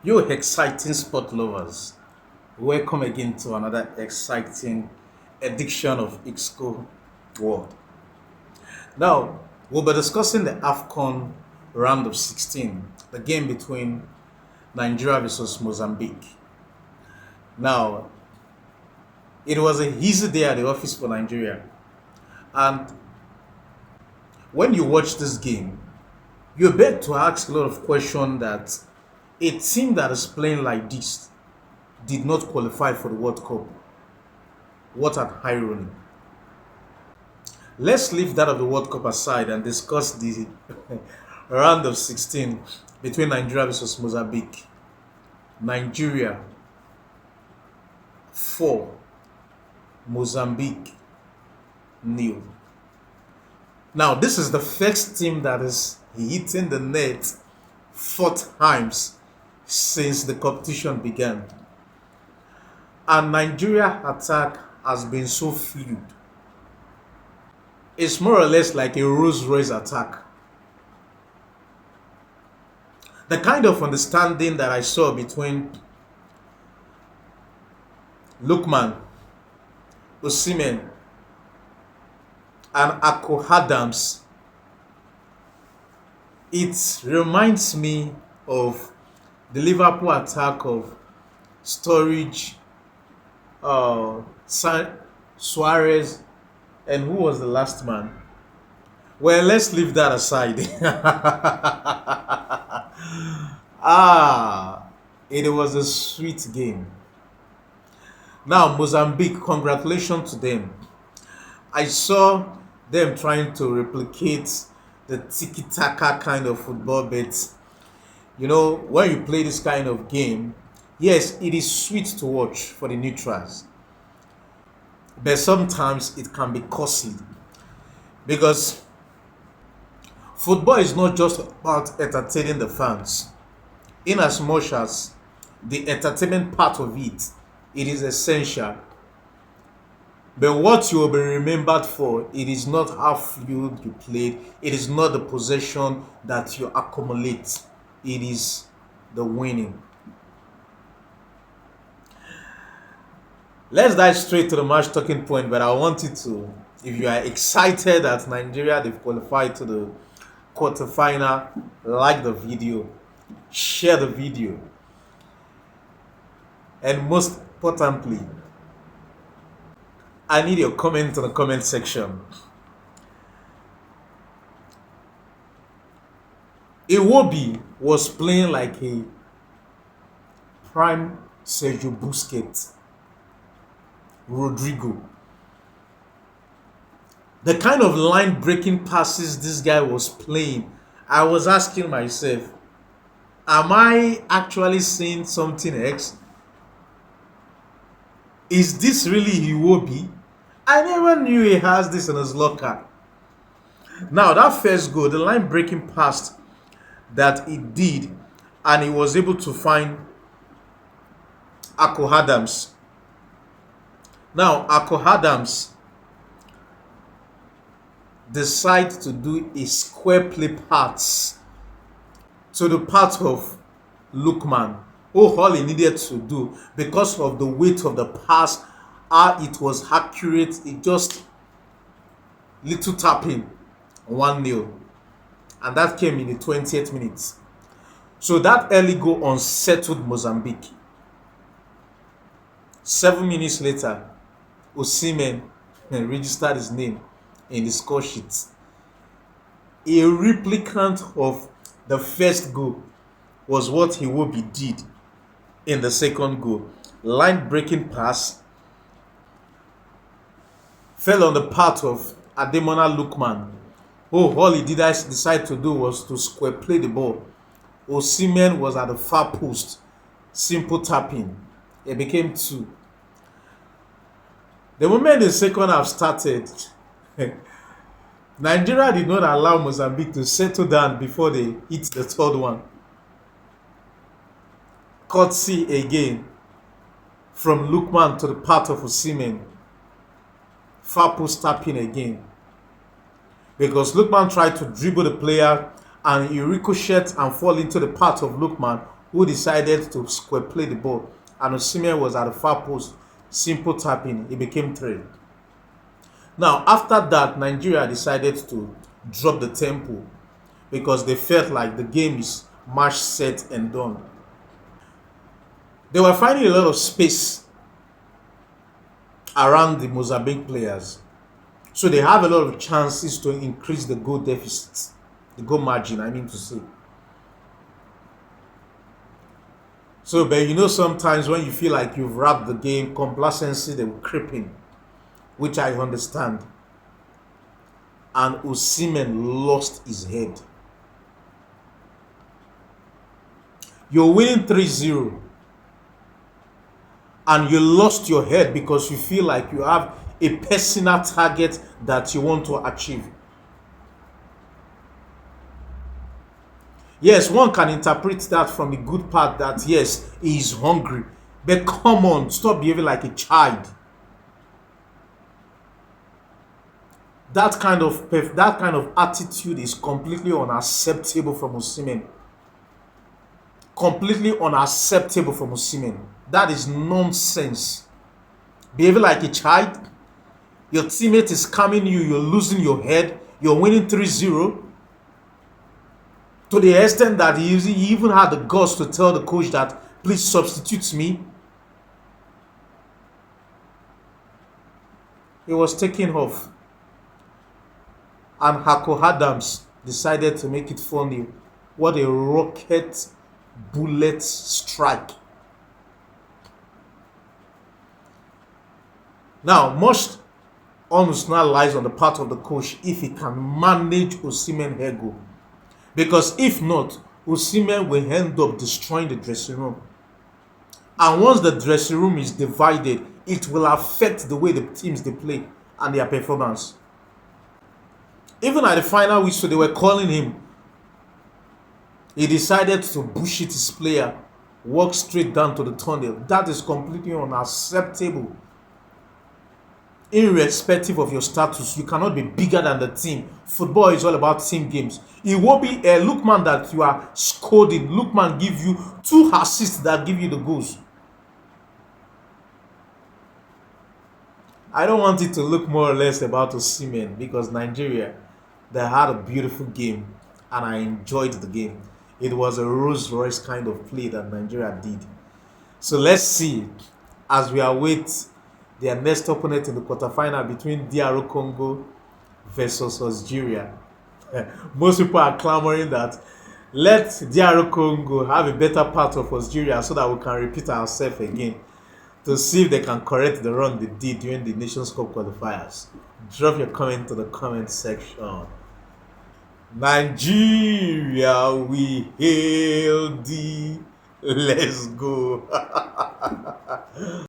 You exciting sport lovers, welcome again to another exciting edition of IXCO World. Now, we'll be discussing the AFCON round of 16, the game between Nigeria versus Mozambique. Now, it was a easy day at the office for Nigeria, and when you watch this game, you beg to ask a lot of questions that a team that is playing like this did not qualify for the World Cup. What an irony. Let's leave that of the World Cup aside and discuss the round of 16 between Nigeria versus Mozambique. Nigeria 4, Mozambique 0. Now, this is the first team that is hitting the net 4 times since the competition began. And Nigeria attack has been so fluid. It's more or less like a Rolls Royce attack. The kind of understanding that I saw between Lookman, Osimhen, and Ako Adams, it reminds me of the Liverpool attack of Sturridge, Suarez, and who was the last man? Well, let's leave that aside. It was a sweet game. Now, Mozambique, congratulations to them. I saw them trying to replicate the tiki-taka kind of football, but you know, when you play this kind of game, yes, it is sweet to watch for the neutrals, but sometimes it can be costly because football is not just about entertaining the fans. In as much as the entertainment part of it, it is essential. But what you will be remembered for, it is not how fluid you played, it is not the possession that you accumulate, it is the winning. Let's dive straight to the match talking point, but I want you to, if you are excited that Nigeria they've qualified to the quarterfinal, like the video, share the video, and most importantly, I need your comment in the comment section. Iwobi was playing like a prime Sergio Busquets, Rodrigo. The kind of line-breaking passes this guy was playing, I was asking myself, am I actually seeing something else? Is this really Iwobi? I never knew he has this in his locker. Now, that first goal, the line-breaking pass that he did, and he was able to find Ako Adams. Now, Ako Adams decided to do a square play pass to the part of Lookman. All he needed to do, because of the weight of the pass, how it was accurate, it just little tapping, 1-0. And that came in the 20th minute. So that early goal unsettled Mozambique. 7 minutes later, Osimhen registered his name in the score sheet. A replicant of the first goal was what Iwobi did in the second goal. Line breaking pass fell on the part of Ademola Lookman. All he did decide to do was to square play the ball. Osimhen was at the far post. Simple tapping. It became 2. The moment the second half started, Nigeria did not allow Mozambique to settle down before they hit the third one. Courtesy again from Lookman to the part of Osimhen. Far post tapping again. Because Lookman tried to dribble the player and he ricocheted and fall into the path of Lookman, who decided to square play the ball, and Osimhen was at the far post. Simple tapping, it became 3. Now, after that, Nigeria decided to drop the tempo because they felt like the game is match set and done. They were finding a lot of space around the Mozambique players. So they have a lot of chances to increase the goal deficit, the goal margin, I mean to say. So, but sometimes when you feel like you've wrapped the game, complacency, they will creep in, which I understand. And Osimhen lost his head. You're winning 3-0, and you lost your head because you feel like you have a personal target that you want to achieve. Yes, one can interpret that from the good part that yes, he is hungry. But come on, stop behaving like a child. That kind of attitude is completely unacceptable from Osimhen. Completely unacceptable from Osimhen. That is nonsense. Behaving like a child. Your teammate is coming you, you're losing your head, you're winning 3-0. To the extent that he even had the guts to tell the coach that, please substitute me. He was taken off. And Hako Adams decided to make it funny. What a rocket bullet strike. Now, much almost now lies on the part of the coach if he can manage Osimhen ego. Because if not, Osimhen will end up destroying the dressing room. And once the dressing room is divided, it will affect the way the teams they play and their performance. Even at the final whistle, they were calling him. He decided to bullshit his player, walk straight down to the tunnel. That is completely unacceptable. Irrespective of your status, you cannot be bigger than the team. Football is all about team games. It won't be a Lookman that you are scolding. Lookman give you 2 assists that give you the goals. I don't want it to look more or less about Osimhen because Nigeria, they had a beautiful game and I enjoyed the game. It was a Rolls Royce kind of play that Nigeria did. So let's see as we await their next opponent in the quarterfinal between DR Congo versus Algeria. Most people are clamoring that let DR Congo have a better part of Algeria so that we can repeat ourselves again to see if they can correct the wrong they did during the Nations Cup qualifiers. Drop your comment to the comment section. Nigeria, we hail thee. Let's go.